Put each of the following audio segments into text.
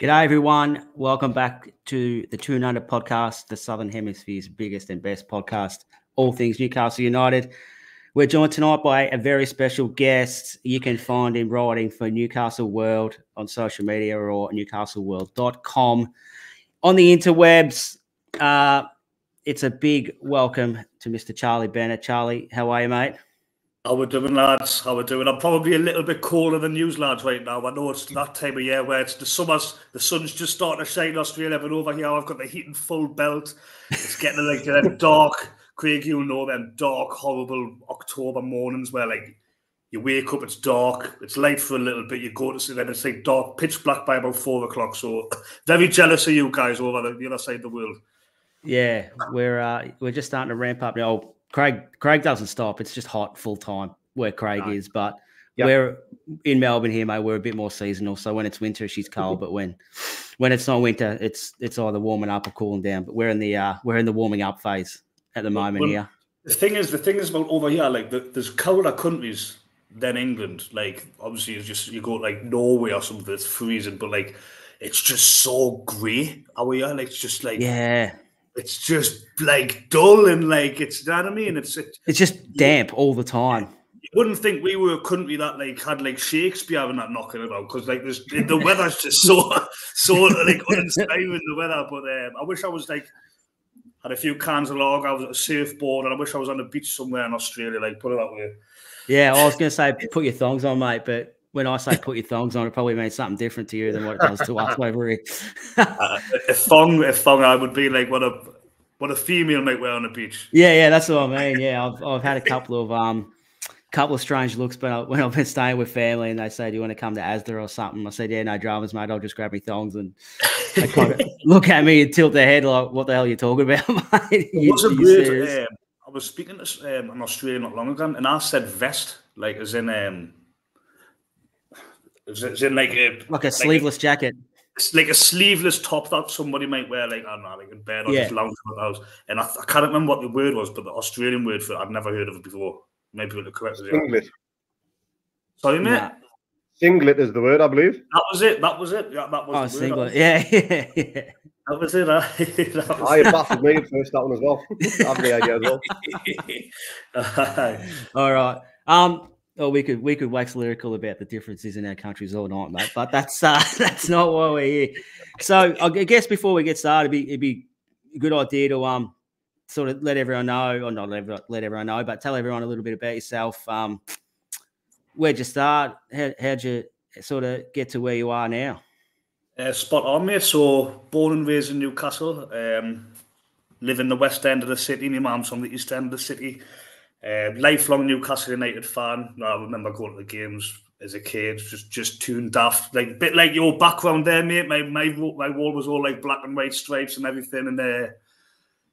G'day, everyone. Welcome back to the Toon podcast, the Southern Hemisphere's biggest and best podcast, all things Newcastle United. We're joined tonight by a very special guest. You can find him writing for Newcastle World on social media or newcastleworld.com. On the interwebs, it's a big welcome to Mr. Charlie Bennett. Charlie, how are you, mate? How we doing, lads? How we doing? I'm probably a little bit colder than you lads right now. I know it's that time of year where it's the sun's just starting to shine in Australia, but over here I've got the heating full belt. It's getting like them dark, Craig, you know, them dark, horrible October mornings where like you wake up, it's dark, it's light for a little bit, you go to sleep, and it's like dark, pitch black by about 4 o'clock. So very jealous of you guys over the other side of the world. Yeah, we're just starting to ramp up now. Craig doesn't stop. It's just hot full time where Craig is. But we're in Melbourne here, mate. We're a bit more seasonal. So when it's winter, she's cold. But when it's not winter, it's either warming up or cooling down. But we're in the warming up phase at the moment here. The thing is about over here, like there's colder countries than England. Like obviously, it's just you go to, like Norway or something, it's freezing. But like it's just so grey over here. Like it's just like it's just like dull and like it's, you know what I mean? It's just damp all the time. You wouldn't think we were a country that like had like Shakespeare and that knocking about because like the weather's just so like uninspiring the weather. But I wish I was like had a few cans of lager, I was at a surfboard, and I wish I was on the beach somewhere in Australia. Like put it that way. Yeah, I was going to say put your thongs on, mate, but when I say put your thongs on, it probably means something different to you than what it does to us over here. A thong, I would be like what a female might wear on the beach. Yeah, that's what I mean. Yeah, I've had a couple of strange looks, but when I've been staying with family and they say, "Do you want to come to Asda or something?" I said, "Yeah, no dramas, mate. I'll just grab me thongs." And they kind of look at me and tilt their head like, "What the hell are you talking about, mate?" What's a weird? I was speaking to an Australian not long ago, and I said vest, like as in like a sleeveless jacket. It's like a sleeveless top that somebody might wear, like I don't know, like in bed or just lounging in the house. And I can't remember what the word was, but the Australian word for it, I'd never heard of it before. Maybe we'll correct it. Singlet. Sorry, mate. Nah. Singlet is the word, I believe. That was it. Yeah, that was the singlet. Word. Yeah. That was it. I baffled me at first, that one as well. I have the idea as well. All right. Well, we could wax lyrical about the differences in our countries all night, mate. But that's not why we're here. So I guess before we get started, it'd be a good idea to sort of let everyone know, or not let everyone know, but tell everyone a little bit about yourself. Where'd you start? How'd you sort of get to where you are now? Spot on, mate. So born and raised in Newcastle. Live in the west end of the city. My mum's from the east end of the city. Lifelong Newcastle United fan. I remember going to the games as a kid, just Toon daft, like a bit like your background there, mate. My wall was all like black and white stripes and everything, and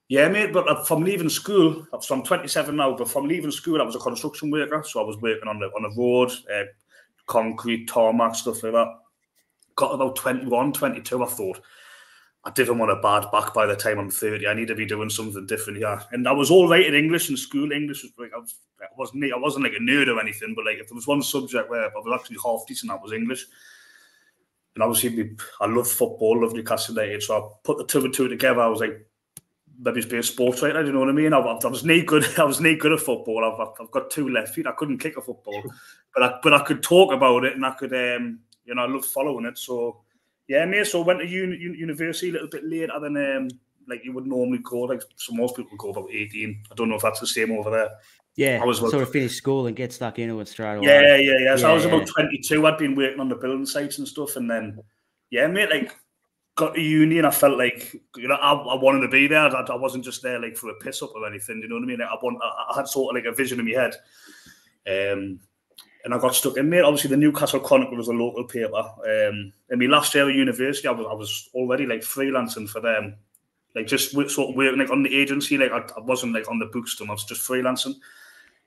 yeah, mate. But from leaving school, I'm 27 now. But from leaving school, I was a construction worker, so I was working on the road, concrete, tarmac, stuff like that. Got about 21, 22. I thought I didn't want a bad back by the time I'm 30. I need to be doing something different here. And I was all right at English in school. English was like I wasn't like a nerd or anything, but like if there was one subject where I was actually half decent, that was English. And obviously, I love football, love Newcastle United. So I put the two and two together. I was like, maybe be a sports writer. Do you know what I mean? I was no good. I was no good at football. I've got 2 left feet. I couldn't kick a football, but I could talk about it, and I could I love following it. So. Yeah, mate. So I went to university a little bit later than like you would normally go. Like most people go about 18. I don't know if that's the same over there. Yeah, I was sort of finish school and get stuck into it straight away. Yeah. So I was about 22. I'd been working on the building sites and stuff, and then mate, like got to uni, and I felt like I wanted to be there. I wasn't just there like for a piss up or anything. You know what I mean? Like, I had sort of like a vision in my head. And I got stuck in, mate. Obviously, the Newcastle Chronicle was a local paper. In my last year of university, I was already like freelancing for them, like just sort of working like on the agency. Like I wasn't like on the books, I was just freelancing.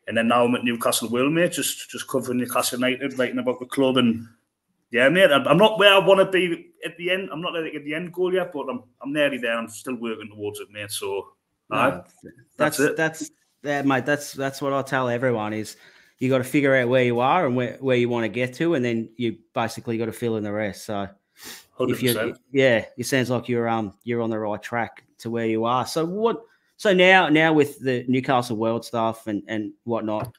And then now I'm at Newcastle World, mate, just covering Newcastle United, writing about the club. And yeah, mate, I'm not where I want to be at the end. I'm not like at the end goal yet, but I'm nearly there. I'm still working towards it, mate. So that's it. That's mate. That's what I tell everyone is. You got to figure out where you are and where you want to get to, and then you basically got to fill in the rest. So if you, it sounds like you're on the right track to where you are. So now with the Newcastle World stuff and whatnot,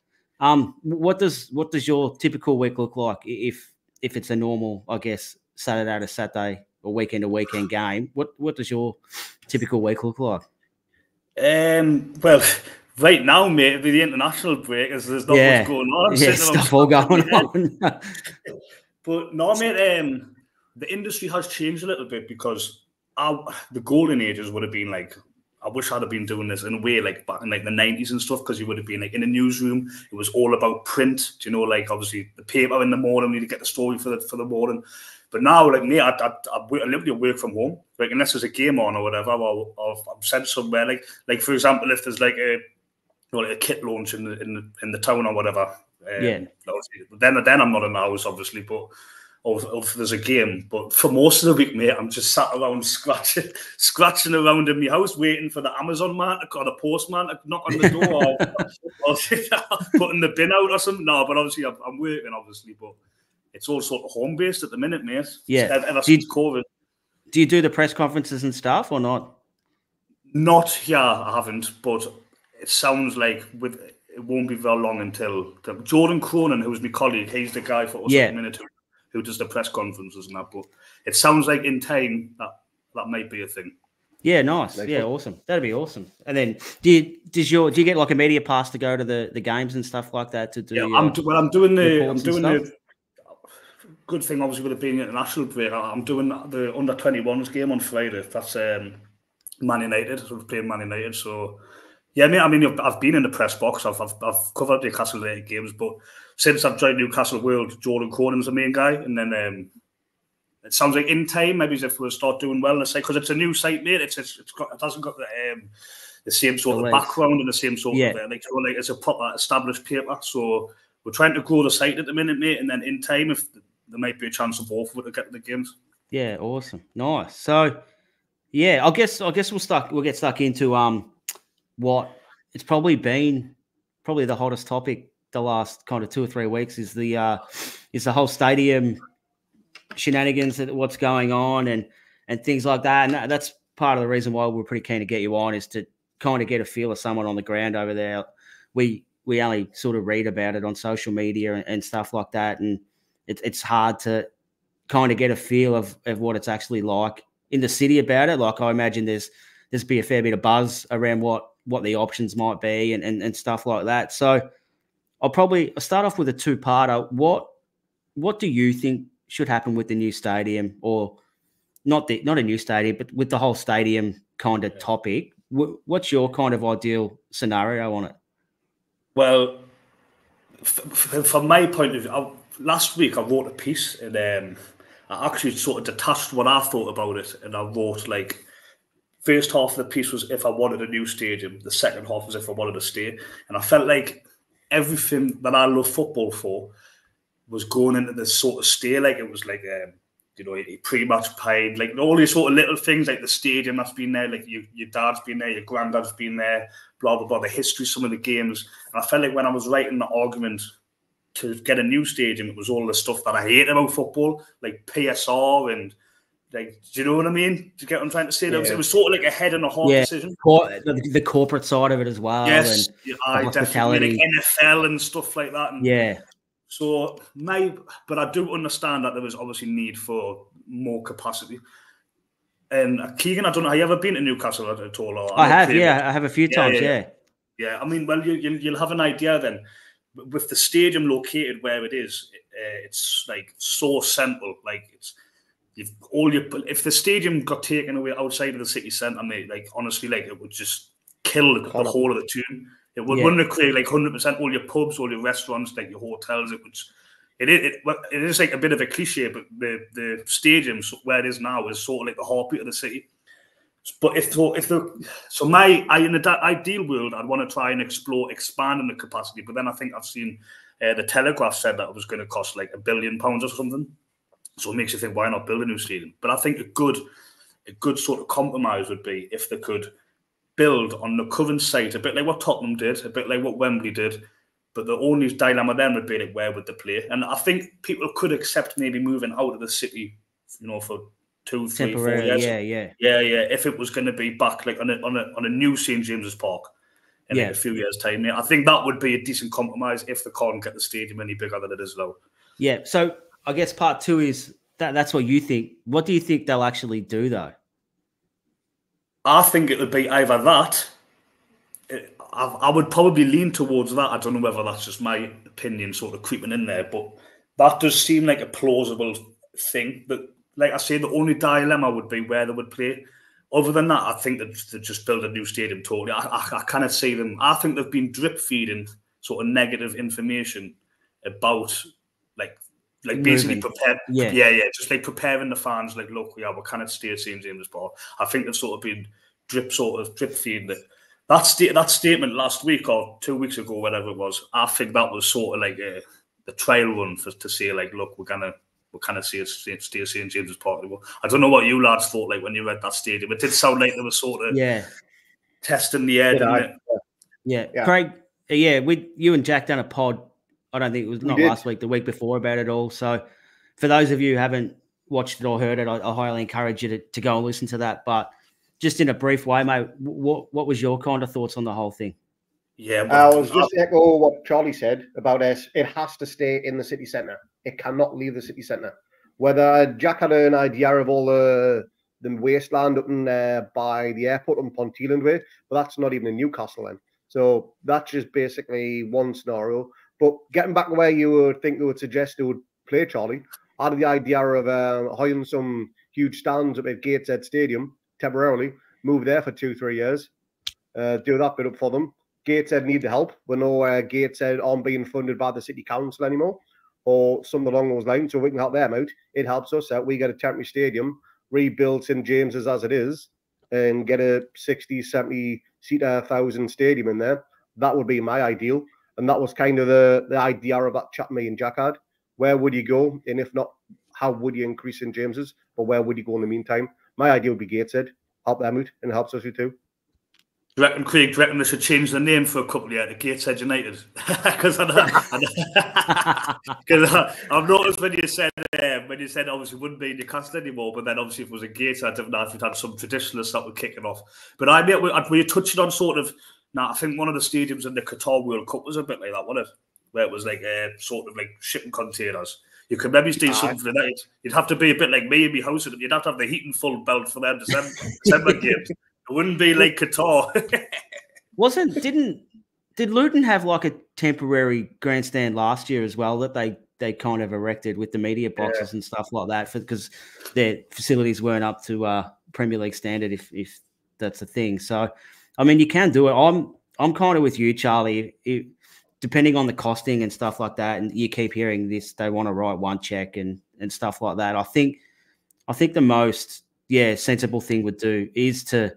what does your typical week look like if it's a normal, I guess, Saturday to Saturday or weekend to weekend game? What does your typical week look like? Well, right now, mate, with the international break, there's not much going on. Stuff all going on. But no, mate, the industry has changed a little bit because the golden ages would have been like, I wish I'd have been doing this in a way like back in like the 90s and stuff, because you would have been like in a newsroom. It was all about print, do you know, like obviously the paper in the morning, you need to get the story for the morning. But now, like me, I literally work from home. Like unless there's a game on or whatever, or I'm sent somewhere. Like for example, if there's like a kit launch in the town or whatever. Then I'm not in the house, obviously, but or if there's a game. But for most of the week, mate, I'm just sat around scratching around in my house, waiting for the Amazon man or the postman to knock on the door or putting the bin out or something. No, but obviously I'm working, obviously, but it's all sort of home based at the minute, mate. Yeah. Ever since COVID. Do you do the press conferences and stuff or not? Not, I haven't, but it sounds like it won't be very long until Jordan Cronin, who's my colleague, he's the guy for us at the minute who does the press conferences and that. But it sounds like in time that might be a thing. Yeah, nice. Yeah, awesome. That'd be awesome. And then do you get like a media pass to go to the games and stuff like that to do? Yeah, I'm doing the good thing, obviously, with it being an international break. I'm doing the under-21s game on Friday. That's Man United. So we're playing Man United. So yeah, mate. I mean, I've been in the press box. I've covered the Newcastle United games, but since I've joined Newcastle World, Jordan Cronin's the main guy, and then it sounds like in time, maybe if we'll start doing well, let's say, because it's a new site, mate. It hasn't got the same sort of background and the same sort of like it's a proper established paper. So we're trying to grow the site at the minute, mate, and then in time, if there might be a chance of both of it to get to the games. Yeah, awesome, nice. So yeah, I guess we'll get stuck into what it's probably been the hottest topic the last kind of 2 or 3 weeks is the whole stadium shenanigans, what's going on and things like that. And that's part of the reason why we're pretty keen to get you on, is to kind of get a feel of someone on the ground over there. We only sort of read about it on social media and stuff like that, and it's hard to kind of get a feel of what it's actually like in the city about it. Like I imagine there's be a fair bit of buzz around what the options might be and stuff like that. So I'll start off with a two-parter. What do you think should happen with the new stadium, or not a new stadium, but with the whole stadium kind of topic? What's your kind of ideal scenario on it? Well, from my point of view, last week I wrote a piece, and I actually sort of detached what I thought about it, and I wrote like, first half of the piece was if I wanted a new stadium, the second half was if I wanted to stay, and I felt like everything that I love football for was going into this sort of stay. Like it was like a pre-match pie, like all these sort of little things, like the stadium that's been there, like your dad's been there, your granddad's been there, blah blah blah, the history, some of the games. And I felt like when I was writing the argument to get a new stadium, it was all the stuff that I hate about football, like PSR and like, do you know what I mean? Do you get what I'm trying to say? Yeah. It was sort of like a head and a heart decision. The corporate side of it as well. Yes, and definitely like NFL and stuff like that. And so but I do understand that there was obviously need for more capacity. And Keegan, I don't know, have you ever been to Newcastle at all? Or I have, I have a few times, Yeah, I mean, well, you'll have an idea then. With the stadium located where it is, it's like so central. Like if the stadium got taken away outside of the city centre, mate, like honestly, like it would just kill the whole of the Toon. It wouldn't create like 100% all your pubs, all your restaurants, like your hotels. It is like a bit of a cliche, but the stadium where it is now is sort of like the heartbeat of the city. But in the ideal world, I'd want to try and explore expanding the capacity. But then I think I've seen the Telegraph said that it was going to cost like £1 billion or something. So it makes you think, why not build a new stadium? But I think a good sort of compromise would be if they could build on the current site, a bit like what Tottenham did, a bit like what Wembley did. But the only dilemma then would be like, where would they play? And I think people could accept maybe moving out of the city for 2, 3, 4 years. Yeah. If it was going to be back like on a new St James's Park in like a few years' time, I think that would be a decent compromise if they can't get the stadium any bigger than it is now. Yeah. So I guess part 2 is that's what you think. What do you think they'll actually do though? I think it would be either that. I would probably lean towards that. I don't know whether that's just my opinion sort of creeping in there, but that does seem like a plausible thing. But like I say, the only dilemma would be where they would play. Other than that, I think they'd just build a new stadium totally. I kind of see them. I think they've been drip feeding sort of negative information about like basically prepared. Just like preparing the fans. Like, look, we're kind of stay at St James's Park. I think they've sort of been drip feeding it. That statement last week or 2 weeks ago, whatever it was, I think that was sort of like the trial run to say like, look, we're kind of stay at St James's Park. I don't know what you lads thought like when you read that stadium. It did sound like they were sort of testing the air, didn't it? Yeah. Craig. You and Jack done a pod. I don't think it was not last week, the week before about it all. So for those of you who haven't watched it or heard it, I highly encourage you to go and listen to that. But just in a brief way, mate, what was your kind of thoughts on the whole thing? Yeah, I was just echo what Charlie said about it. It has to stay in the city centre. It cannot leave the city centre. Whether Jack had an idea of all the wasteland up in by the airport on Ponteland Way, but that's not even in Newcastle then. So that's just basically one scenario. But getting back to where you would think they would suggest they would play, Charlie, out of the idea of hiring some huge stands up at Gateshead Stadium temporarily, move there for 2-3 years, do that bit up for them. Gateshead need the help. We know Gateshead aren't being funded by the city council anymore or something along those lines, so we can help them out. It helps us out. We get a temporary stadium, rebuild St James's as it is, and get a 60, 70-seater 1,000 stadium in there. That would be my ideal. And that was kind of the idea of that chat me and Jack had. Where would you go? And if not, how would you increase St James's? But where would you go in the meantime? My idea would be Gateshead. Help them out and helps us out too. Craig, do you reckon they should change the name for a couple of years to Gateshead United? Because I've noticed when you said obviously it wouldn't be Newcastle anymore, but then obviously if it was a Gateshead, I don't know if you'd had some traditionalists that were kicking off. But were you touching on sort of, I think one of the stadiums in the Qatar World Cup was a bit like that, wasn't it? Where it was like sort of like shipping containers. You could maybe do something for the night. You'd have to be a bit like me in my house. You'd have to have the heating full belt for them December games. It wouldn't be like Qatar. Did Luton have like a temporary grandstand last year as well that they kind of erected with the media boxes and stuff like that because their facilities weren't up to Premier League standard if that's a thing. So, I mean, you can do it. I'm kind of with you, Charlie. Depending on the costing and stuff like that, and you keep hearing this, they want to write one check and stuff like that. I think the most sensible thing would do is to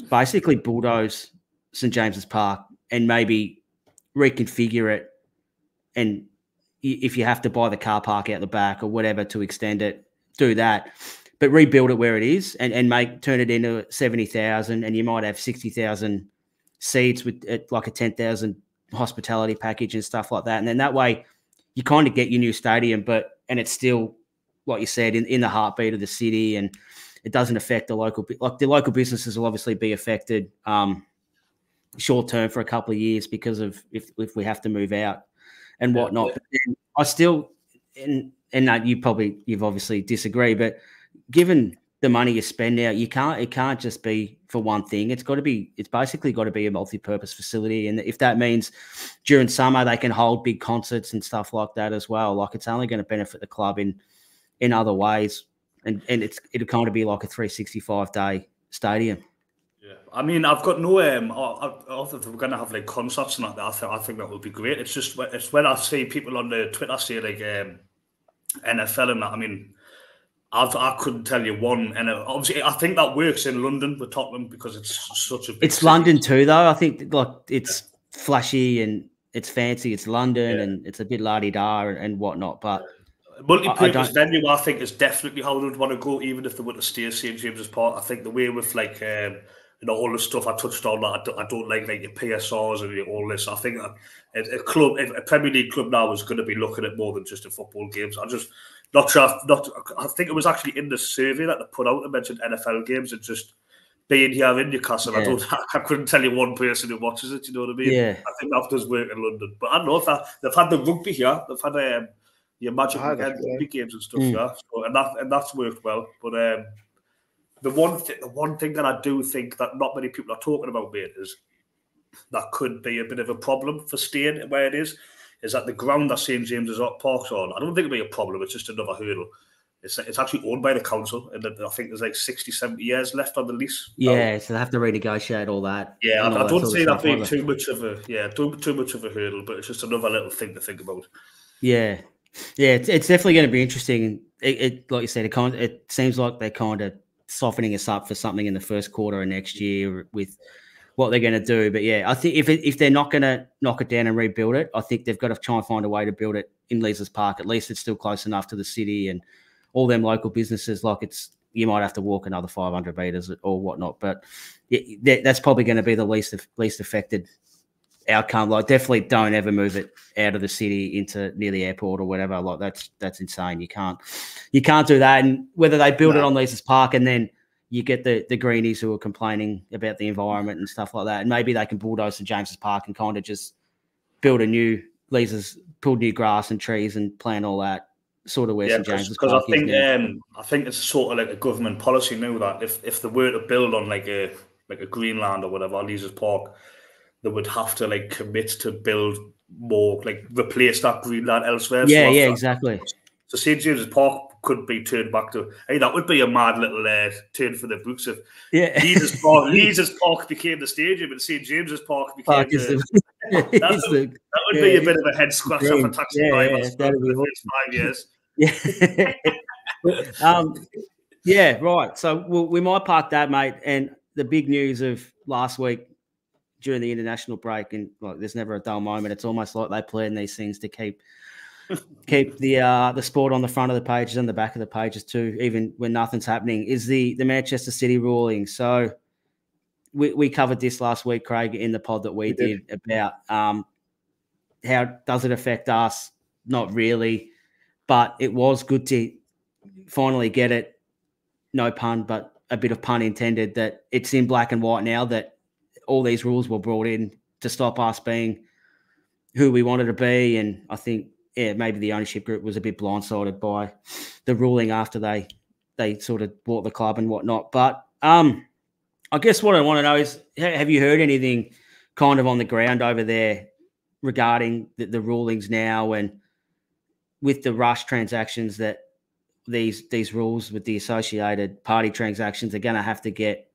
basically bulldoze St James's Park and maybe reconfigure it. And if you have to buy the car park out the back or whatever to extend it, do that. But rebuild it where it is and turn it into 70,000, and you might have 60,000 seats with like a 10,000 hospitality package and stuff like that. And then that way you kind of get your new stadium, and it's still, like you said, in the heartbeat of the city, and it doesn't affect the local businesses will obviously be affected short term for a couple of years because of if we have to move out and whatnot. But then I still, and you've obviously disagree, but given the money you spend now, it can't just be for one thing. It's basically got to be a multi-purpose facility. And if that means during summer they can hold big concerts and stuff like that as well, like it's only going to benefit the club in other ways. And it'll kind of be like a 365-day stadium. Yeah, I mean, I've got no. I think we're going to have like concerts and like that. I think that would be great. It's when I see people on the Twitter say like NFL and that. I mean, I couldn't tell you one. And obviously, I think that works in London with Tottenham because it's such a big It's city. London too, though. I think like it's flashy and it's fancy. It's London and it's a bit la-di-da and whatnot, but. Multi-purpose venue, I think, is definitely how they would want to go, even if they were to stay at St James's Park. I think the way with like all the stuff I touched on, I don't like your PSRs and all this. I think a Premier League club now is going to be looking at more than just a football games. not sure. I think it was actually in the survey that they put out. They mentioned NFL games and just being here in Newcastle. Yeah. I couldn't tell you one person who watches it. You know what I mean? Yeah. I think that does work in London. But I don't know if they've had the rugby here. They've had your Magic Weekend rugby games and stuff here. So, and that's worked well. But the one thing that I do think that not many people are talking about, mate, is that could be a bit of a problem for staying where it is that the ground that St James's Park's on, I don't think it'll be a problem. It's just another hurdle. It's actually owned by the council, and I think there's like 60, 70 years left on the lease. Yeah, so they have to renegotiate all that. Yeah, I don't see that being too much of a hurdle, but it's just another little thing to think about. Yeah, it's definitely going to be interesting. It like you said, it seems like they're kind of softening us up for something in the first quarter of next year with what they're going to do. But yeah, I think if they're not going to knock it down and rebuild it, I think they've got to try and find a way to build it in Leisler's Park. At least it's still close enough to the city and all them local businesses. Like you might have to walk another 500 meters or whatnot, but that's probably going to be the least affected outcome. Like, definitely don't ever move it out of the city into near the airport or whatever. Like, that's insane. You can't do that. And whether they build it on Leisler's Park and then you get the greenies who are complaining about the environment and stuff like that, and maybe they can bulldoze St James's Park and kind of just build a new pull new grass and trees and plant all that. Sort of where St James's Park is now. I think it's sort of like a government policy now that if they were to build on like a Greenland or whatever, Leisler's Park, they would have to like commit to build more, like replace that Greenland elsewhere. Yeah, exactly. So St James's Park could be turned back to. Hey, that would be a mad little turn for the books if Leisler's Park became the stadium and St James's Park became that would be a bit of a head scratcher for taxi drivers for the first 5 years. Yeah, right. So we might park that, mate. And the big news of last week during the international break, and like, there's never a dull moment. It's almost like they plan these things to keep the sport on the front of the pages and the back of the pages too, even when nothing's happening, is the Manchester City ruling. So we covered this last week, Craig, in the pod that we did about how does it affect us? Not really, but it was good to finally get it, no pun, but a bit of pun intended, that it's in black and white now, that all these rules were brought in to stop us being who we wanted to be. And I think, maybe the ownership group was a bit blindsided by the ruling after they sort of bought the club and whatnot. But I guess what I want to know is, have you heard anything kind of on the ground over there regarding the rulings now, and with the rush transactions, that these rules with the associated party transactions are going to have to get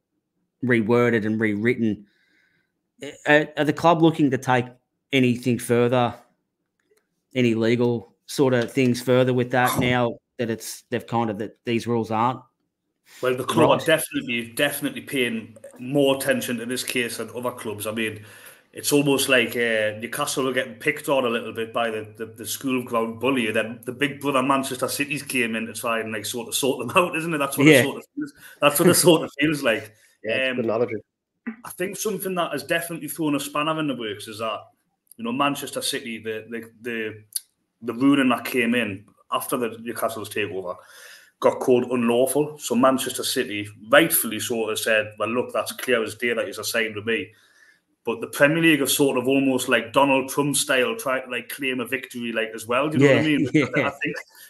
reworded and rewritten? Are the club looking to take anything further, any legal sort of things further with that now that these rules aren't? Well, the club are definitely paying more attention to this case than other clubs. I mean, it's almost like Newcastle are getting picked on a little bit by the school ground bully, and then the big brother Manchester City's came in to try and like sort them out, isn't it? That's what it sort of feels like. Yeah, good analogy. I think something that has definitely thrown a spanner in the works is that, you know, Manchester City, the ruling that came in after the Newcastle's takeover got called unlawful. So Manchester City rightfully sort of said, well, look, that's clear as day that he's assigned to me. But the Premier League have sort of almost like Donald Trump style tried to like claim a victory like as well. Do you know what I mean? Yeah.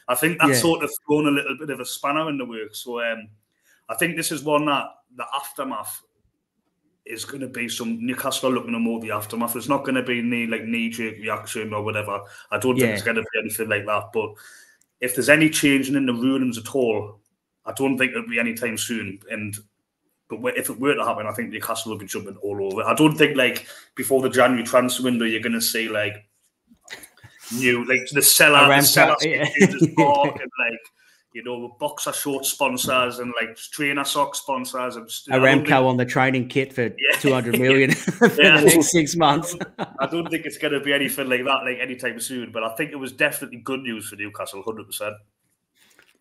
I think that's sort of thrown a little bit of a spanner in the works. So I think this is one that the aftermath is going to be some Newcastle looking at more the aftermath. It's not going to be knee-jerk reaction or whatever. I don't think it's going to be anything like that. But if there's any changing in the rulings at all, I don't think it'll be anytime soon. But if it were to happen, I think Newcastle will be jumping all over. I don't think like before the January transfer window, you're going to see like new like the seller and like, you know, boxer short sponsors and like trainer sock sponsors and Aramco on the training kit for 200 million for the next 6 months. I don't think it's going to be anything like that like anytime soon. But I think it was definitely good news for Newcastle, 100%.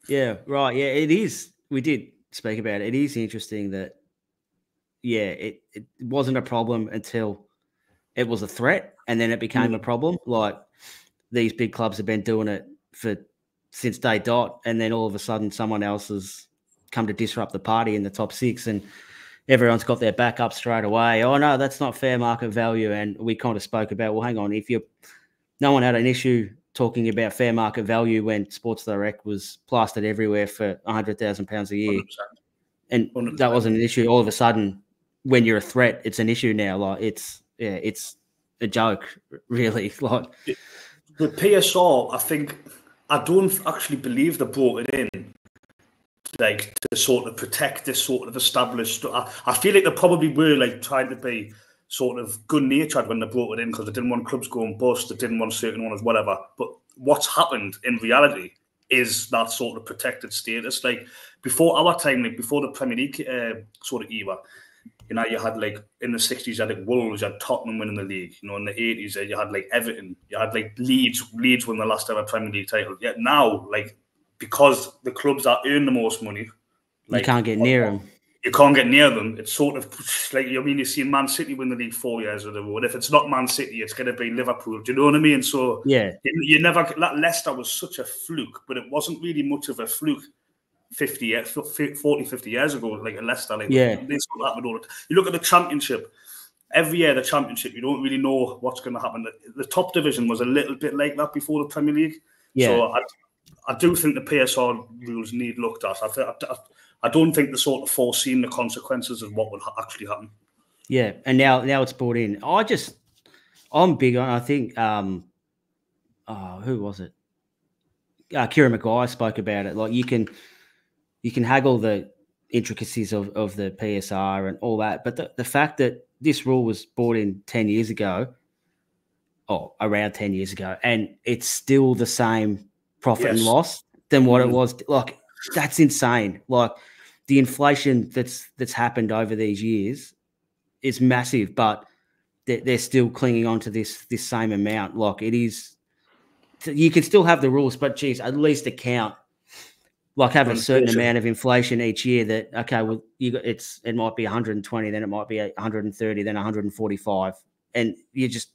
Yeah, right. Yeah, it is. We did speak about it. It is interesting that, it wasn't a problem until it was a threat, and then it became a problem. Like, these big clubs have been doing it for since day dot, and then all of a sudden someone else has come to disrupt the party in the top 6, and everyone's got their back up straight away. Oh no, that's not fair market value. And we kind of spoke about, well, hang on, no one had an issue talking about fair market value when Sports Direct was plastered everywhere for £100,000 a year. 100%. And 100%. That wasn't an issue. All of a sudden, when you're a threat, it's an issue now. Like it's a joke, really. Like the PSR, I don't actually believe they brought it in like to sort of protect this sort of established. I feel like they probably were like trying to be sort of good-natured when they brought it in because they didn't want clubs going bust, they didn't want certain ones, whatever. But what's happened in reality is that sort of protected status. Like before our time, like before the Premier League sort of era, you know, you had like in the 60s, you had like Wolves, you had Tottenham winning the league. You know, in the 80s, you had like Everton, you had like Leeds won the last ever Premier League title. Yet now, like, because the clubs that earn the most money, like, you can't get near them. You can't get near them. It's sort of like, I mean, you see Man City win the league 4 years in a row. If it's not Man City, it's going to be Liverpool. Do you know what I mean? So yeah, you never. Leicester was such a fluke, but it wasn't really much of a fluke 50 years ago. Like a Leicester, like yeah. This happened all the time. You look at the Championship. Every year, the Championship, you don't really know what's going to happen. The top division was a little bit like that before the Premier League. Yeah. So I do think the PSR rules need looked at. I don't think they're sort of foreseeing the consequences of what would actually happen. Yeah, and now it's brought in. I'm big on. I think who was it? Kieran Maguire spoke about it. Like you can haggle the intricacies of the PSR and all that, but the fact that this rule was brought in 10 years ago, or around 10 years ago, and it's still the same profit and loss than what it was. Like that's insane. Like the inflation that's happened over these years is massive, but they're still clinging on to this same amount. Like it is, you can still have the rules, but geez, at least account, like have a certain amount of inflation each year that, okay, well, it might be 120, then it might be 130, then 145. And you just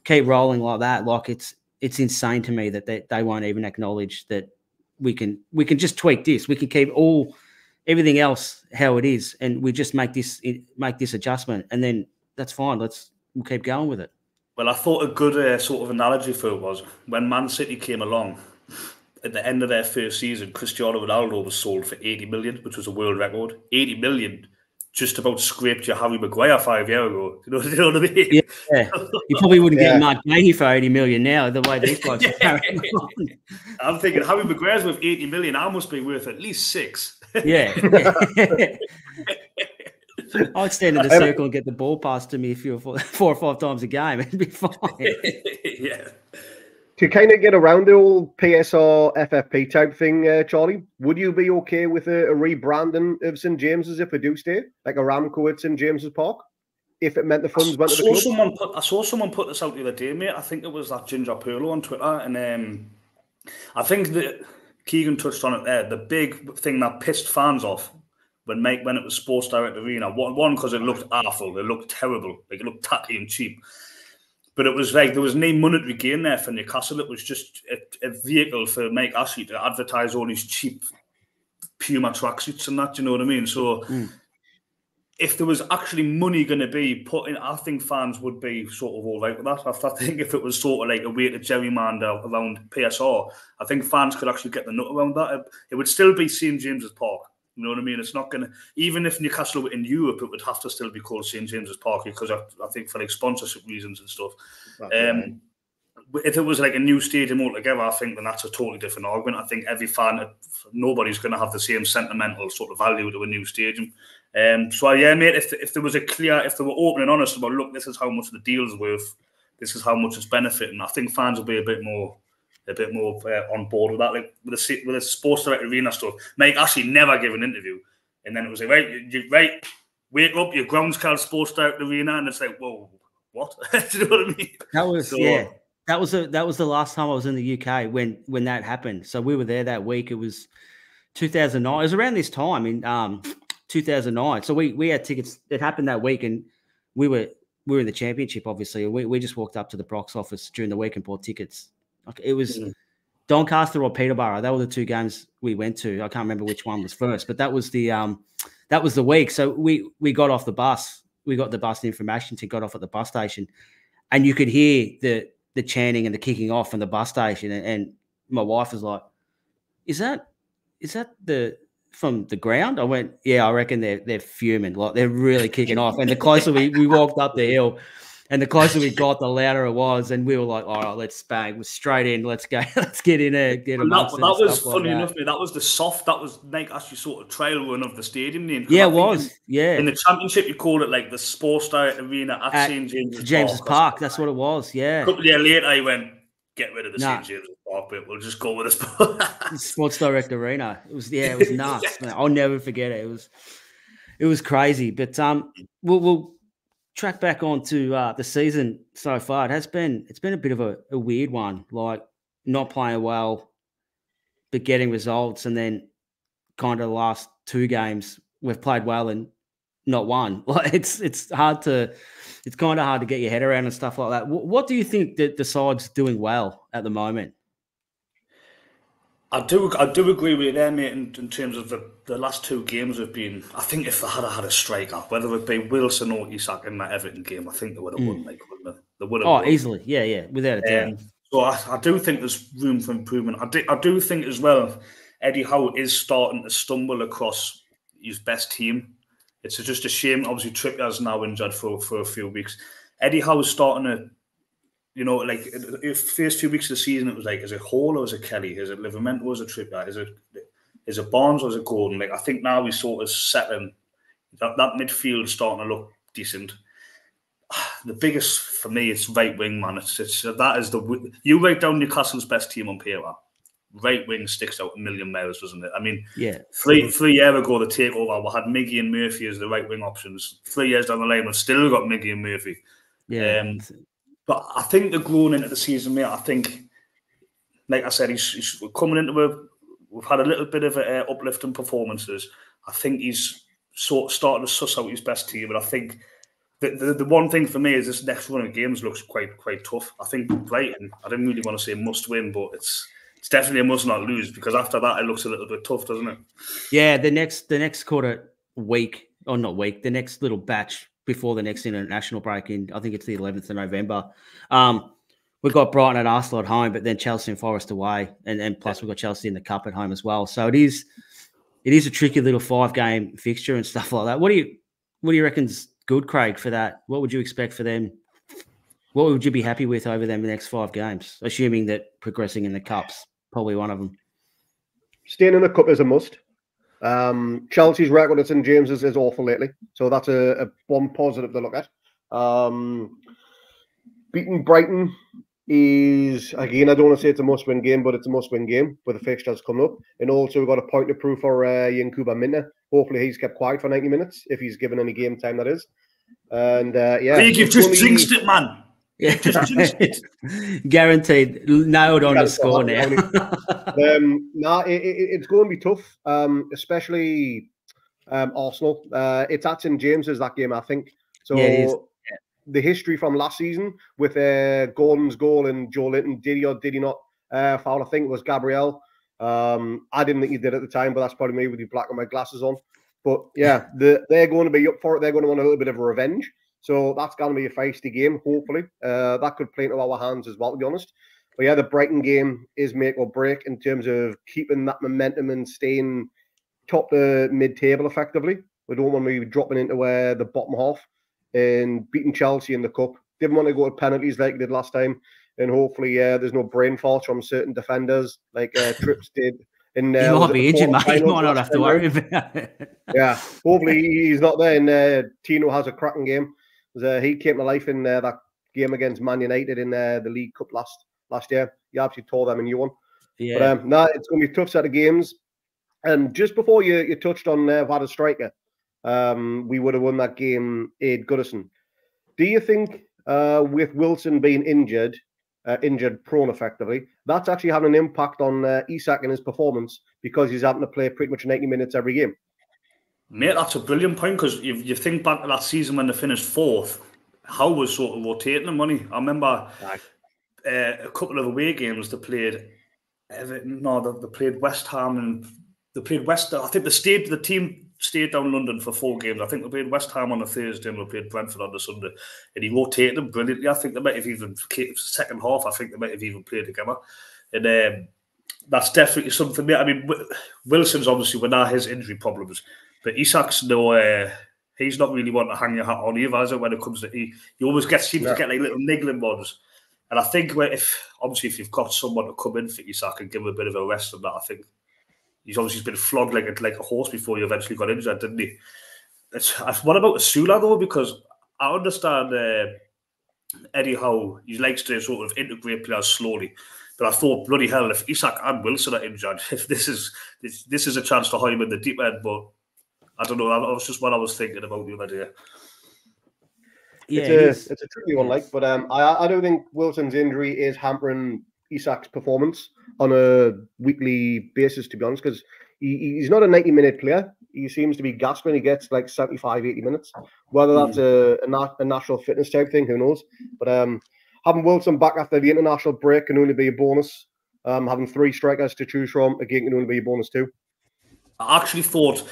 keep rolling like that. Like it's insane to me that they won't even acknowledge that we can just tweak this. We can keep everything else how it is, and we just make this adjustment, and then that's fine. We'll keep going with it. Well, I thought a good sort of analogy for it was when Man City came along at the end of their first season. Cristiano Ronaldo was sold for 80 million, which was a world record. 80 million. Just about scraped your Harry Maguire 5 years ago. You know what I mean? Yeah. You probably wouldn't get Mark Gahey for 80 million now, the way these guys are carrying on. I'm thinking Harry Maguire's worth 80 million. I must be worth at least 6. Yeah. I'd stand in the circle and get the ball passed to me if you were 4 or 5 times a game. It'd be fine. Yeah. To kind of get around the old PSR FFP type thing, Charlie, would you be okay with a rebranding of St James's if we do stay, like Aramco at St James's Park, if it meant the funds went to the club? I saw someone put this out the other day, mate. I think it was that Ginger Perlo on Twitter, and I think that Keegan touched on it there. The big thing that pissed fans off when it was Sports Direct Arena, one because it looked awful, it looked terrible, like it looked tacky and cheap. But it was like there was no monetary gain there for Newcastle. It was just a vehicle for Mike Ashley to advertise all these cheap Puma tracksuits and that. Do you know what I mean? So if there was actually money going to be put in, I think fans would be sort of all right with that. I think if it was sort of like a way to gerrymander around PSR, I think fans could actually get the nut around that. It would still be St James's Park. You know what I mean? It's not going to, even if Newcastle were in Europe, it would have to still be called St James's Park because I think for like sponsorship reasons and stuff. If it was like a new stadium altogether, I think then that's a totally different argument. I think every fan, nobody's going to have the same sentimental sort of value to a new stadium. So yeah, mate, if there was if they were open and honest about, look, this is how much the deal's worth, this is how much it's benefiting, I think fans will be a bit more on board with that. Like with the Sports Direct Arena stuff, Mike actually never gave an interview, and then it was like, right, wake up, your ground's called Sports Direct Arena, and it's like, whoa, what? Do you know what I mean? That was that was the last time I was in the UK when that happened. So we were there that week. It was 2009. It was around this time in 2009. So we had tickets. It happened that week, and we were in the championship. Obviously, we just walked up to the box office during the week and bought tickets. Like it was Doncaster or Peterborough. That were the 2 games we went to. I can't remember which one was first, but that was the week. So we got off the bus. We got the bus information to got off at the bus station, and you could hear the chanting and the kicking off from the bus station. And my wife was like, "Is that the from the ground?" I went, "Yeah, I reckon they're fuming. Like they're really kicking off." And the closer we walked up the hill, and the closer we got, the louder it was. And we were like, "All right, let's bang. We're straight in. Let's go. Let's get in there. Get amongst that was funny like enough. That was the soft. That was like actually sort of trail run of the stadium name. Yeah, it was. Yeah. In the Championship, you called it like the Sports Direct Arena at St James's Park. That's what it was. Yeah. A couple of years later, I went, get rid of the St. James's Park bit. We'll just go with the Sports Direct Arena. It was nuts. Man. I'll never forget it. It was crazy. But we'll track back onto the season so far. It's been a bit of a weird one. Like not playing well, but getting results, and then kind of the last 2 games we've played well and not won. Like it's kind of hard to get your head around and stuff like that. What do you think that the side's doing well at the moment? I do agree with you there, mate, in terms of the last 2 games have been, I think if they had a striker, whether it be Wilson or Isak in that Everton game, I think they would have won, like, wouldn't they? They would have won. Easily. Yeah, without a doubt. So I do think there's room for improvement. I do think as well, Eddie Howe is starting to stumble across his best team. It's just a shame. Obviously, Trippier's now injured for a few weeks. Eddie Howe is starting to, like the first 2 weeks of the season, it was like, is it Hall or is it Kelly? Is it Livramento or is it Trippier? Is it Barnes or is it Gordon? Like I think now he's sort of settling. That midfield is starting to look decent. The biggest for me is right wing, man. You write down Newcastle's best team on paper. Right wing sticks out a million miles, doesn't it? I mean, yeah. 3 years ago, the takeover, we had Miggy and Murphy as the right wing options. 3 years down the line, we've still got Miggy and Murphy. Yeah. But I think they're growing into the season, mate. I think, like I said, he's coming into we've had a little bit of an uplift in performances. I think he's sort of starting to suss out his best team, and I think the one thing for me is this next run of games looks quite tough. I think Brighton, I didn't really want to say must win, but it's definitely a must not lose, because after that it looks a little bit tough, doesn't it? Yeah, the next quarter week, or not week, the next little batch before the next international break in, I think it's the 11th of November. We've got Brighton and Arsenal at home, but then Chelsea and Forest away, and plus we've got Chelsea in the cup at home as well. So it is a tricky little 5-game fixture and stuff like that. What do you reckon's good, Craig, for that? What would you expect for them? What would you be happy with over them the next 5 games, assuming that progressing in the cup's probably one of them? Staying in the cup is a must. Chelsea's record at St James's is awful lately, so that's a one positive to look at. Beating Brighton is, again, I don't want to say it's a must-win game, but it's a must-win game with the fixtures coming up. And also we've got a point to prove for Yankuba Minta. Hopefully he's kept quiet for 90 minutes, if he's given any game time, that is. And yeah, you've just jinxed it, man. Yeah. Guaranteed, nailed on the score now. It's going to be tough, especially Arsenal. It's at St James's, that game, I think. So yeah, the history from last season with Gordon's goal and Joe Linton, did he or did he not foul? I think it was Gabriel. I didn't think he did at the time, but that's probably me with the black and white glasses on. But yeah, they're going to be up for it. They're going to want a little bit of a revenge. So that's going to be a feisty game, hopefully. That could play into our hands as well, to be honest. But yeah, the Brighton game is make or break in terms of keeping that momentum and staying top to mid-table effectively. We don't want to be dropping into the bottom half and beating Chelsea in the cup. Didn't want to go to penalties like they did last time. And hopefully there's no brain faults from certain defenders like Trips did. And, he might be injured, mate. He might not have to worry about it. Yeah, hopefully he's not there. And Tino has a cracking game. He came to life in that game against Man United in the League Cup last year. He absolutely tore them a new one. Yeah. But it's going to be a tough set of games. And just before you touched on what a striker, we would have won that game, Aid Goodison. Do you think with Wilson being injured prone effectively, that's actually having an impact on Isak and his performance because he's having to play pretty much 90 minutes every game? Mate, that's a brilliant point, because you think back to that season when they finished 4th, Howe was sort of rotating them, wasn't he? I remember a couple of away games they played Everton, no, they played West Ham and they played West. I think the team stayed down London for 4 games. I think they played West Ham on a Thursday and they played Brentford on the Sunday. And he rotated them brilliantly. I think they might have even second half. I think they might have even played together. And that's definitely something. I mean, Wilson's obviously with his injury problems, but Isak's he's not really one to hang your hat on either. As when it comes to he always seems to get like little niggling ones. And I think if you've got someone to come in for Isak and give him a bit of a rest on that, I think he's obviously been flogged like a horse before he eventually got injured, didn't he? What about Asula though? Because I understand Eddie how he likes to sort of integrate players slowly, but I thought bloody hell if Isak and Wilson are injured, if this is a chance to hire him in the deep end. But I don't know. That was just what I was thinking about the other day. Yeah, it's a tricky one, but I don't think Wilson's injury is hampering Isak's performance on a weekly basis, to be honest, because he's not a 90-minute player. He seems to be gassed when he gets like 75, 80 minutes. Whether that's a national fitness type thing, who knows? But having Wilson back after the international break can only be a bonus. Having 3 strikers to choose from, again, can only be a bonus too. I actually thought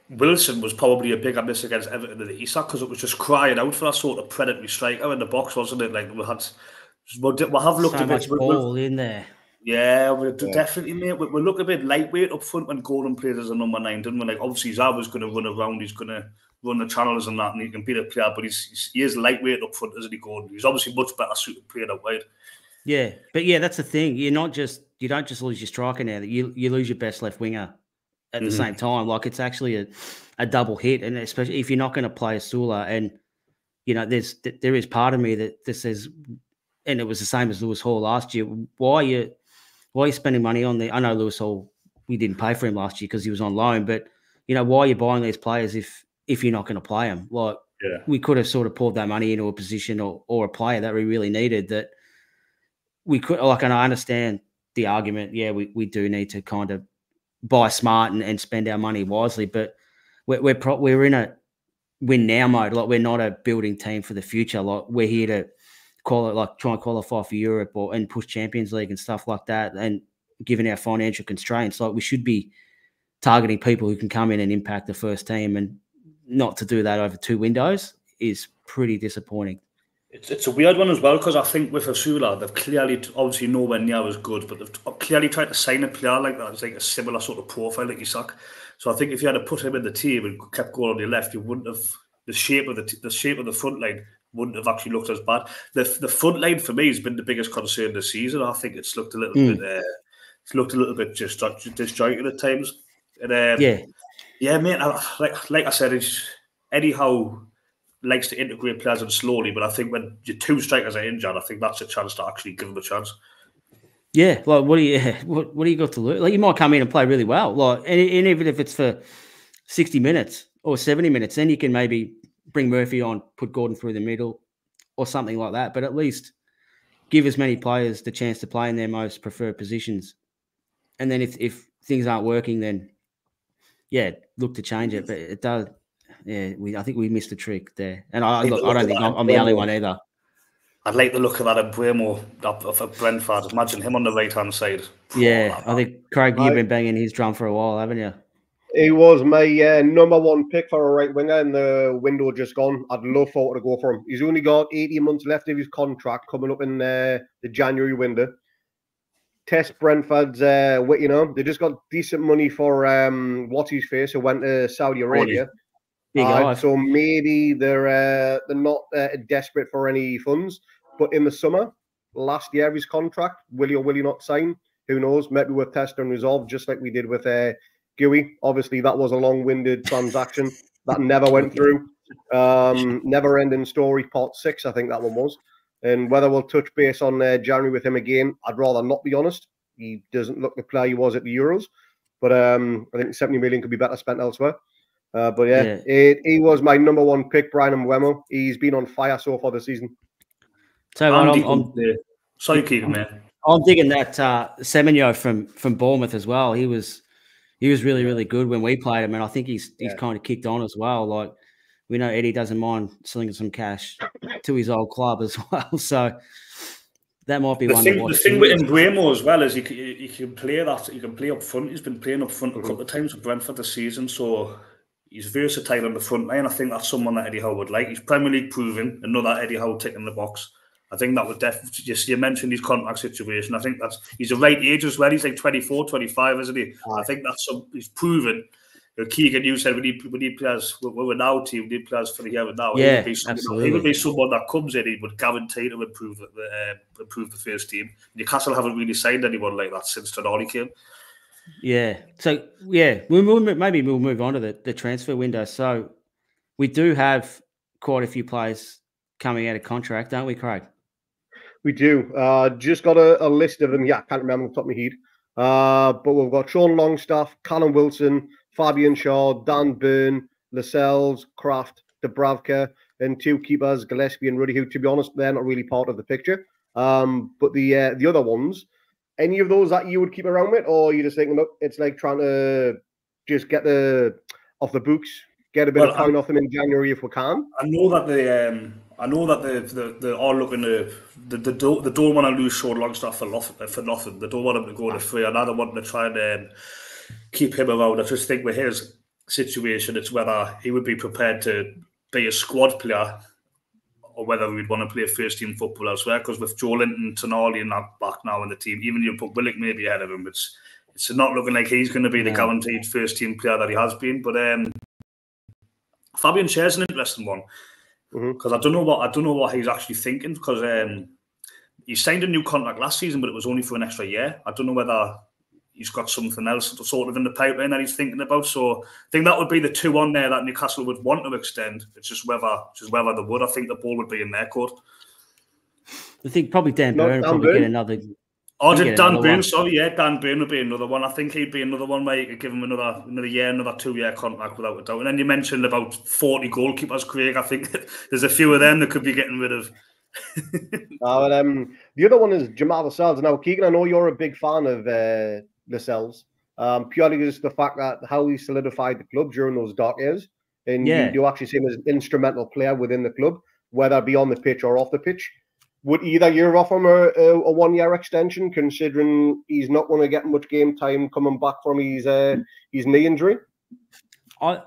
Wilson was probably a bigger miss against Everton than Isak because it was just crying out for that sort of predatory striker in the box, wasn't it? Like we'll have looked so a much bit ball in there. Yeah, definitely, mate. We look a bit lightweight up front when Gordon played as a number 9, didn't we? Like obviously he's always going to run around, he's going to run the channels and that, and he can be the player, but he is lightweight up front, isn't he, Gordon? He's obviously much better suited playing out wide. Yeah, but yeah, that's the thing. You don't just lose your striker now. That you lose your best left winger at the same time. Like it's actually a double hit, and especially if you're not going to play Asula, and there is part of me that says, and it was the same as Lewis Hall last year. Why are you spending money on the? I know Lewis Hall, we didn't pay for him last year because he was on loan, but why are you buying these players if you're not going to play them? Like we could have sort of poured that money into a position or a player that we really needed that we could. Like, and I understand the argument. Yeah, we do need to kind of buy smart and spend our money wisely, but we're in a win now mode. Like we're not a building team for the future. Like we're here to try and qualify for Europe and push Champions League and stuff like that. And given our financial constraints, like we should be targeting people who can come in and impact the first team, and not to do that over 2 windows is pretty disappointing. It's a weird one as well because I think with Asula, they've clearly, obviously nowhere near as good, but they've clearly tried to sign a player like that. It's like a similar sort of profile like Isak. So I think if you had to put him in the team and kept going on your left, you wouldn't have the shape of the front line wouldn't have actually looked as bad. The front line for me has been the biggest concern this season. I think it's looked a little bit just disjointed at times. And yeah, mate. Like I said, Eddie Howe likes to integrate players in slowly, but I think when your 2 strikers are injured, I think that's a chance to actually give them a chance. Yeah, like what do you got to lose? Like you might come in and play really well, like and even if it's for 60 minutes or 70 minutes, then you can maybe bring Murphy on, put Gordon through the middle, or something like that. But at least give as many players the chance to play in their most preferred positions. And then if things aren't working, then look to change it. But it does. Yeah, I think we missed a trick there. And I don't think I'm the only one either. I'd like the look of that Embuemo of Brentford. Imagine him on the right-hand side. Yeah, I think, Craig, you've been banging his drum for a while, haven't you? He was my number 1 pick for a right winger, and the window just gone. I'd love for to go for him. He's only got 18 months left of his contract coming up in the January window. Test Brentford's, they just got decent money for what's his face who went to Saudi Arabia. So maybe they're not desperate for any funds. But in the summer, last year of his contract, will he or will he not sign? Who knows? Maybe we'll test and resolve just like we did with Gooey. Obviously, that was a long-winded transaction that never went through. Never-ending story, part 6, I think that one was. And whether we'll touch base on January with him again, I'd rather not be honest. He doesn't look the player he was at the Euros. But I think 70 million could be better spent elsewhere. He was my number 1 pick, Brian Mbeumo. He's been on fire so far this season. So sorry, Keegan, man. I'm digging that Semenyo from Bournemouth as well. He was really, really good when we played him, and I think he's kind of kicked on as well. Like we know Eddie doesn't mind slinging some cash to his old club as well. So that might be the one thing, to watch. The thing with Mbeumo as well is he can play that. He can play up front. He's been playing up front a couple of times with Brentford this season, so he's versatile on the front line. I think that's someone that Eddie Howe would like. He's Premier League proven. Another Eddie Howe tick in the box. I think that would definitely. Just you mentioned his contract situation. I think he's the right age as well. He's like 24, 25, isn't he? I think he's proven. Keegan, you said we need players. We're now team. We need players for the here and now. Yeah, he would be someone that comes in. He would guarantee to improve the first team. Newcastle haven't really signed anyone like that since Tonali came. Yeah. So maybe we'll move on to the transfer window. So we do have quite a few players coming out of contract, don't we, Craig? We do. Just got a list of them. Yeah, I can't remember off the top of my head. But we've got Sean Longstaff, Callum Wilson, Fabian Shaw, Dan Byrne, Lascelles, Kraft, Dubravka, and two keepers, Gillespie and Ruddy, who, to be honest, they're not really part of the picture. But the other ones, any of those that you would keep around with, or you just thinking, look, it's like trying to just get off the books, get a bit of pound off them in January if we can. I know that they're all looking to they don't want to lose Sean Longstaff for nothing. They don't want him to go to free. And I don't want to try and keep him around. I just think with his situation, it's whether he would be prepared to be a squad player or whether we'd want to play first team football elsewhere. Because with Joe Linton, Tonali and that back now in the team, even you put Willock maybe ahead of him, it's not looking like he's going to be the guaranteed first team player that he has been. But Fabian Schär's an interesting one because I don't know what he's actually thinking because he signed a new contract last season, but it was only for an extra year. I don't know whether he's got something else sort of in the pipeline that he's thinking about. So I think that would be the two on there that Newcastle would want to extend. It's just whether they would. I think the ball would be in their court. I think probably Dan Byrne would probably get another. Oh, did Dan Byrne? Sorry, yeah, Dan Byrne would be another one. I think he'd be another one where you could give him another year, another 2-year contract without a doubt. And then you mentioned about 40 goalkeepers, Craig. I think there's a few of them that could be getting rid of. The other one is Jamal Lascelles. Now, Keegan, I know you're a big fan of Lascelles, purely just the fact that how he solidified the club during those dark years. And you do actually see him as an instrumental player within the club, whether it be on the pitch or off the pitch. Would either you offer him a 1-year extension, considering he's not going to get much game time coming back from his knee injury? I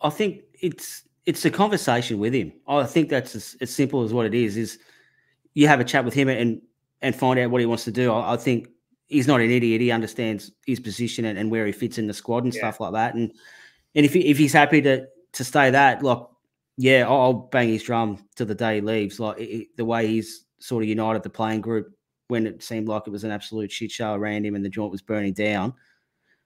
think it's a conversation with him. I think that's as simple as what it is. Is you have a chat with him and find out what he wants to do. I think he's not an idiot. He understands his position and where he fits in the squad and stuff like that. And if he's happy to stay that, like, yeah, I'll bang his drum till the day he leaves. Like the way he's sort of united the playing group when it seemed like it was an absolute shit show around him and the joint was burning down.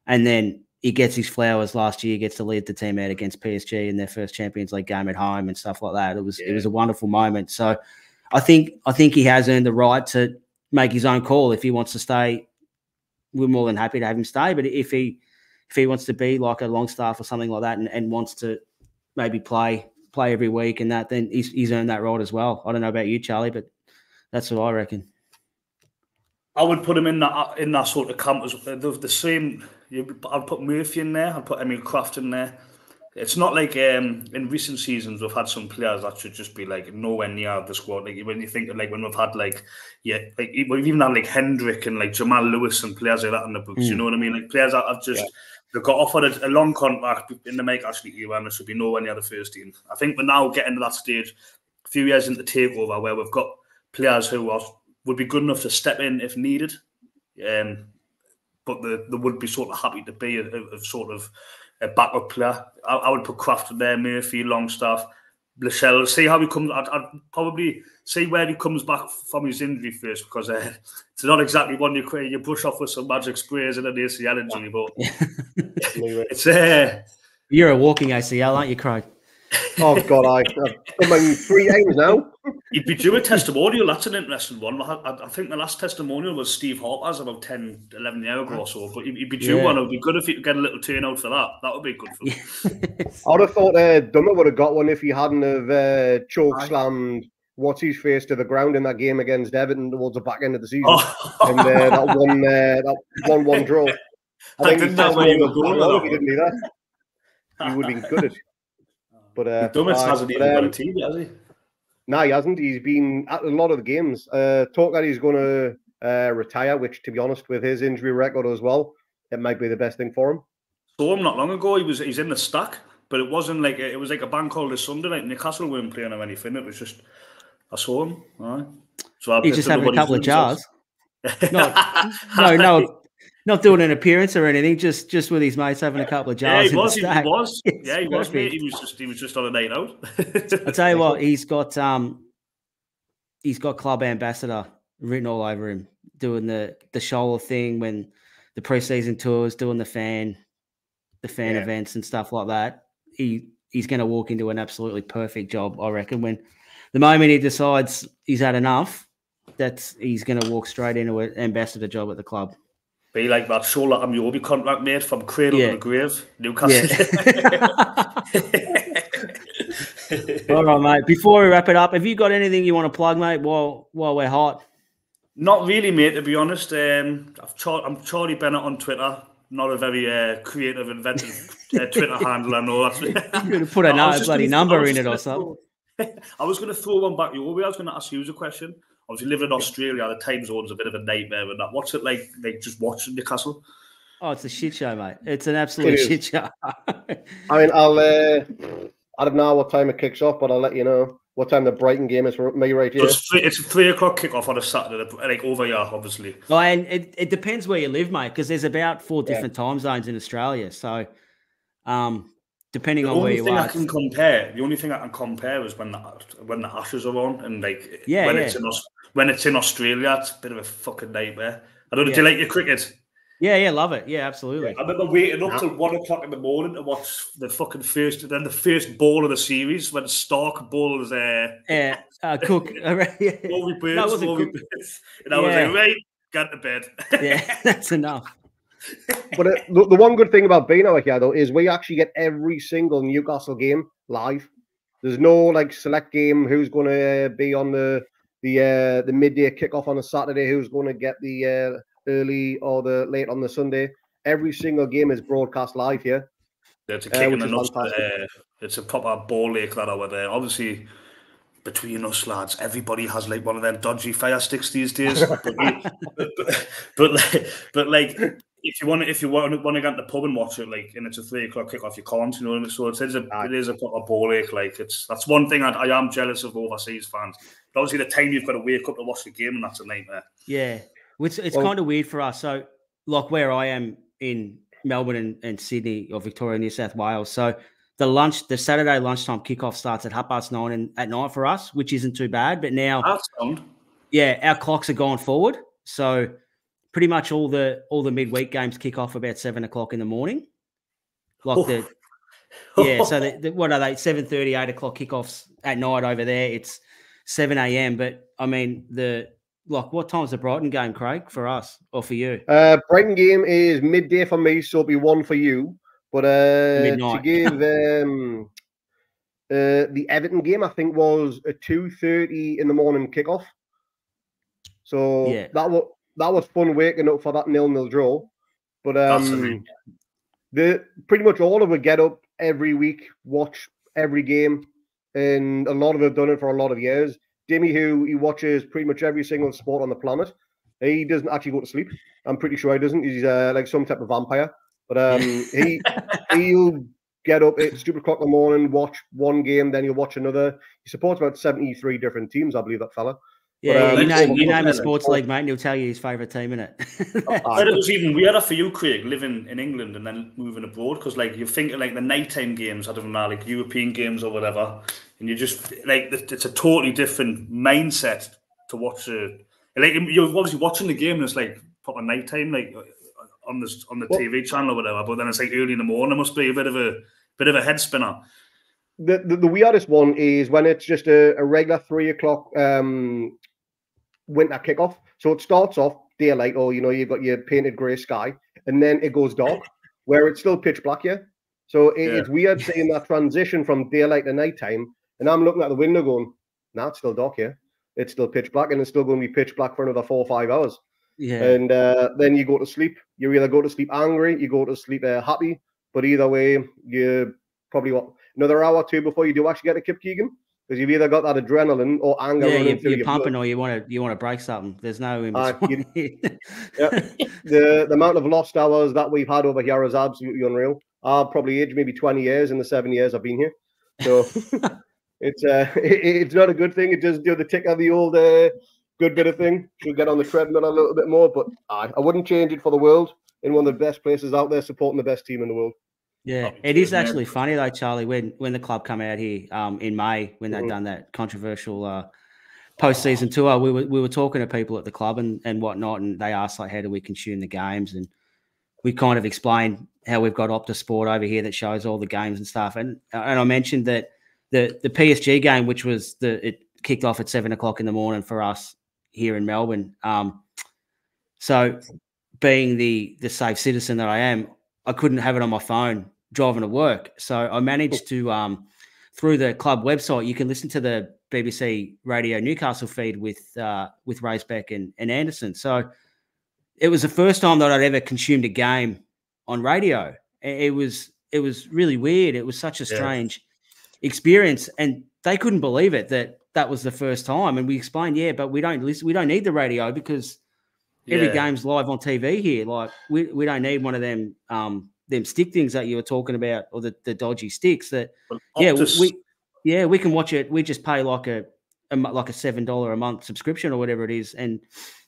And then he gets his flowers last year, gets to lead the team out against PSG in their first Champions League game at home and stuff like that. It was a wonderful moment. So I think he has earned the right to make his own call. If he wants to stay, we're more than happy to have him stay. But if he wants to be like a Longstaff or something like that and wants to maybe play every week and that, then he's earned that right as well. I don't know about you, Charlie, but that's what I reckon. I would put him in that sort of camp as the same. I'd put Murphy in there. I'd put Emil Kraft in there. It's not like in recent seasons we've had some players that should just be like nowhere near the squad. Like when you think of like when we've had we've even had like Hendrick and like Jamal Lewis and players like that in the books. You know what I mean? Like players that have just they've got offered a long contract in the Mike Ashley era and there should be nowhere near the first team. I think we're now getting to that stage, a few years into takeover, where we've got players who would be good enough to step in if needed, but they would be sort of happy to be a sort of a backup player. I would put Kraft in there, Murphy, Longstaff, Lascelles. See how he comes. I'd probably see where he comes back from his injury first, because it's not exactly one you brush off with some magic sprays and an ACL injury, but it's You're a walking ACL, aren't you, Craig? Oh God, I've done 3 games now. He'd be due a testimonial. That's an interesting one. I think the last testimonial was Steve Harper's about 10, 11 years ago or so. But he'd be due one. It would be good if he could get a little turnout for that. That would be good for him. I would have thought Dummer would have got one if he hadn't have choke slammed what's his face to the ground in that game against Everton towards the back end of the season. And that 1-1 draw. I think didn't know where you were going with that. He didn't do that. He would have been gutted. But Dummett hasn't even got a team yet, has he? No, he hasn't. He's been at a lot of the games. Talk that he's going to retire, which, to be honest, with his injury record as well, it might be the best thing for him. Saw him not long ago. He's in the stack, but it wasn't like it was like a bank holiday Sunday night. Newcastle weren't playing or anything. It was just I saw him. All right. So he's just having a couple of jars. Not doing an appearance or anything. Just with his mates having a couple of jars. Yeah, he was. He was. Mate. He was just on a night out. I tell you what, he's got club ambassador written all over him, doing the shoulder thing when the preseason tours, doing the fan events and stuff like that. He's going to walk into an absolutely perfect job, I reckon. When the moment he decides he's had enough, he's going to walk straight into an ambassador job at the club. Be like that Shola Amiobi contract, mate, from cradle to the grave, Newcastle. Yeah. All right, mate. Before we wrap it up, have you got anything you want to plug, mate, while we're hot? Not really, mate, to be honest. I'm Charlie Bennett on Twitter. Not a very creative, inventive Twitter handle, I know. You're going to put a bloody number in it or something. I was going to throw one back your way. I was going to ask you a question. Obviously, living in Australia, the time zone's a bit of a nightmare with that. What's it like just watching Newcastle? Oh, it's a shit show, mate. It's an absolute shit show. I mean, I don't know what time it kicks off, but I'll let you know what time the Brighton game is for me right here. So it's a 3 o'clock kickoff on a Saturday, like over here, obviously. Well, and it depends where you live, mate, because there's about 4 different time zones in Australia. So, depending on where you are. The only thing I can compare is when the Ashes are on, and like when it's in Australia, it's a bit of a fucking nightmare. I don't know. Do you like your cricket? Yeah, love it. Yeah, absolutely. I remember waiting up till 1 o'clock in the morning to watch the fucking first ball of the series when Stark bowls Cook. Rory Birds. And I was like, right, get to bed. Yeah, that's enough. But the one good thing about being out here, though, is we actually get every single Newcastle game live. There's no like select game who's going to be on the midday kickoff on a Saturday, who's going to get the early or the late on the Sunday. Every single game is broadcast live here. It's a kick in the nuts. It's a proper ball lake that over there. Obviously, between us lads, everybody has like one of them dodgy fire sticks these days. but like if you want to get in the pub and watch it, like, and it's a 3 o'clock kickoff, you can't, you know what I mean? So it is a proper ball lake. Like that's one thing I am jealous of overseas fans. But obviously, the time you've got to wake up to watch the game, and that's a nightmare. Yeah. It's kind of weird for us. So, like where I am in Melbourne and Sydney or Victoria, New South Wales. So the Saturday lunchtime kickoff starts at 9:30 at night for us, which isn't too bad. But now, our clocks are going forward. So pretty much all the midweek games kick off about 7 o'clock in the morning. So what are they? 7:30, 8 o'clock kickoffs at night over there. It's 7 a.m. But I mean what time's the Brighton game, Craig, for us or for you? Brighton game is midday for me, so it'll be 1 for you. But midnight. To give the Everton game, I think, was a 2:30 in the morning kickoff. So that was fun waking up for that 0-0 draw. But pretty much all of it get up every week, watch every game, and a lot of it have done it for a lot of years. Jimmy, who he watches pretty much every single sport on the planet, he doesn't actually go to sleep. I'm pretty sure he doesn't. He's like some type of vampire. But he'll get up at stupid o'clock in the morning, watch one game, then he'll watch another. He supports about 73 different teams, I believe, that fella. Yeah, but, you name a sports league, mate, and he'll tell you his favourite team in it. But it was even weirder for you, Craig, living in England and then moving abroad, because like you think of like the nighttime games, I don't know, like European games or whatever, and you just like it's a totally different mindset to watch. Like you're obviously watching the game and it's like proper nighttime, like on the TV channel or whatever, but then it's like early in the morning. It must be a bit of a head spinner. The weirdest one is when it's just a regular 3 o'clock winter kickoff. So it starts off daylight, or you've got your painted grey sky, and then it goes dark, where it's still pitch black here. So it's weird seeing that transition from daylight to nighttime. And I'm looking at the window going, nah, it's still dark here. It's still pitch black, and it's still going to be pitch black for another 4 or 5 hours. Yeah. And then you go to sleep. You either go to sleep angry, you go to sleep happy. But either way, you probably want another hour or two before you do actually get a kip, Keegan. because you've either got that adrenaline or anger running through you're your pumping, blood. or you want to break something. There's no in between. The amount of lost hours that we've had over here is absolutely unreal. I've probably aged maybe 20 years in the 7 years I've been here. So it's not a good thing. It does do the tick of the old good bit of thing. Should get on the treadmill a little bit more, but I wouldn't change it for the world. In one of the best places out there, supporting the best team in the world. Yeah, it is actually funny though, Charlie, when the club come out here in May, when they'd done that controversial post-season tour, we were talking to people at the club and whatnot, and they asked, like, how do we consume the games? And we kind of explained how we've got Optus Sport over here that shows all the games and stuff. And I mentioned that the PSG game, which was it kicked off at 7 o'clock in the morning for us here in Melbourne. So being the safe citizen that I am, I couldn't have it on my phone driving to work. So I managed to, through the club website, you can listen to the BBC Radio Newcastle feed with Racebeck and Anderson. So it was the first time that I'd ever consumed a game on radio. It was really weird. It was such a strange experience, and they couldn't believe it that was the first time. And we explained, but we don't listen. We don't need the radio because every game's live on TV here. Like we don't need one of them stick things that you were talking about, or the dodgy sticks. That we can watch it. We just pay like a $7 a month subscription or whatever it is, and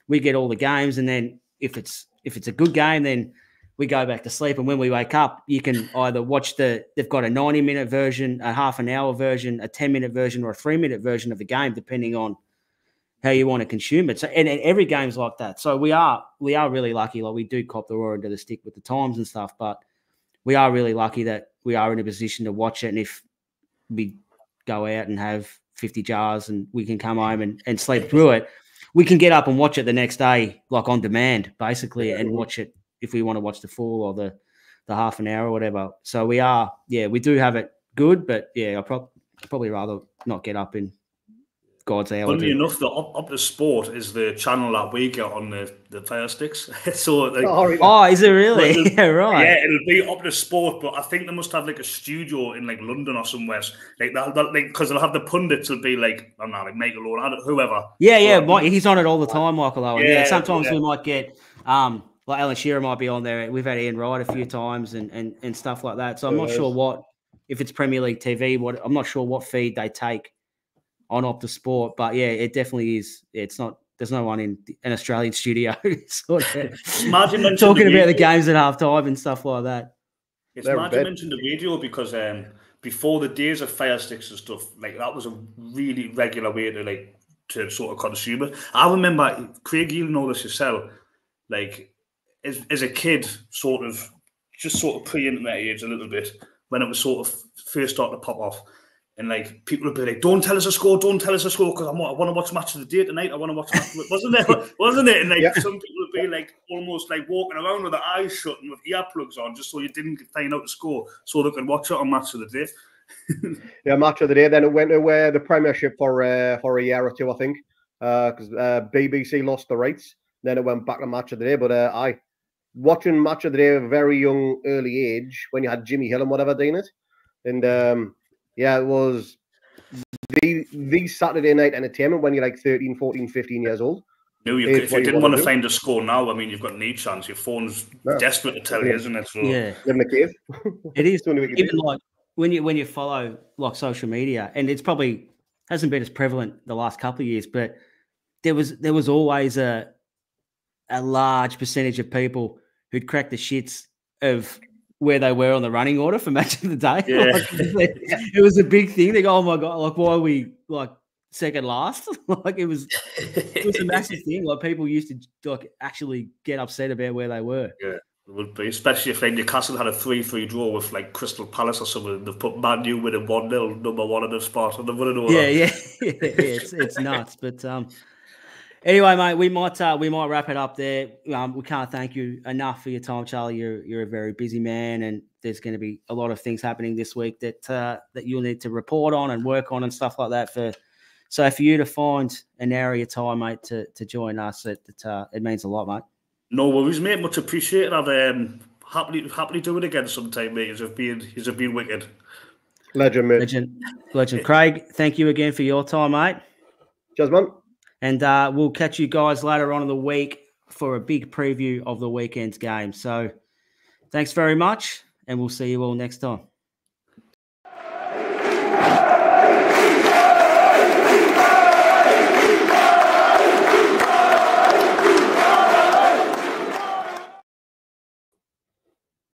we get all the games. And then if it's a good game, then we go back to sleep. And when we wake up, you can either watch they've got a 90-minute version, a half an hour version, a 10-minute version, or a 3-minute version of the game, depending on how you want to consume it. So, and every game's like that. So we are really lucky. Like, we do cop the raw end of the stick with the times and stuff, but we are really lucky that we are in a position to watch it. And if we go out and have 50 jars and we can come home and sleep through it, we can get up and watch it the next day, like on demand, basically, and watch it if we want to watch the full or the half an hour or whatever. So we do have it good, but I'd probably rather not get up in God's hour. Funnily enough, the Optus Sport is the channel that we get on the Fire Sticks. So, like, is it really? Yeah, right. Yeah, it'll be Optus Sport, but I think they must have like a studio in like London or somewhere. Like that, like, because they'll have the pundits. Will be like, I don't know, like Michael Owen, whoever. Yeah. He's on it all the time, Michael Owen. Yeah, sometimes we might get like Alan Shearer might be on there. We've had Ian Wright a few times and stuff like that. So I'm not sure if it's Premier League TV. I'm not sure what feed they take on Optus Sport, but it definitely is. It's not. There's no one in an Australian studio sort of talking about the games at halftime and stuff like that. It's Martin mentioned the radio because before the days of Fire Sticks and stuff, like, that was a really regular way to sort of consume it. I remember, Craig, you know this yourself, like, as a kid, sort of pre-internet age a little bit, when it was sort of first starting to pop off. And like, people would be like, "Don't tell us a score, because I want to watch Match of the Day tonight. I want to watch Match of the..." Wasn't it? And like, some people would be like almost like walking around with their eyes shut and with earplugs on, just so you didn't find out the score, so they could watch it on Match of the Day. Match of the Day. Then it went to the Premiership for a year or two, I think, because BBC lost the rights. Then it went back to Match of the Day. But watching Match of the Day at a very young, early age, when you had Jimmy Hill and whatever doing it, and it was the Saturday night entertainment when you're like 13, 14, 15 years old. No, if you didn't want to find a score now, I mean, you've got no chance. Your phone's desperate to tell you, isn't it? So, live in a cave. It is. Even like when you follow like social media, and it's probably hasn't been as prevalent the last couple of years, but there was always a large percentage of people who'd crack the shits of where they were on the running order for Match of the Day. Yeah. Like, it was a big thing. They go, "Oh my God, like, why are we like second last?" Like, it was a massive thing. Like, people used to like actually get upset about where they were. Yeah, it would be, especially if like Newcastle had a 3-3 draw with like Crystal Palace or something. They've put Man U with a 1-0, number one in the spot, and they wouldn't know. Yeah. It's nuts. But anyway, mate, we might wrap it up there. We can't thank you enough for your time, Charlie. You're a very busy man, and there's going to be a lot of things happening this week that you'll need to report on and work on and stuff like that. So for you to find an hour of your time, mate, to join us, it means a lot, mate. No worries, mate. Much appreciated. I've happily do it again sometime, mate. You've been wicked. Legend, mate. Legend. Craig, thank you again for your time, mate. Cheers, man. And we'll catch you guys later on in the week for a big preview of the weekend's game. So thanks very much, and we'll see you all next time.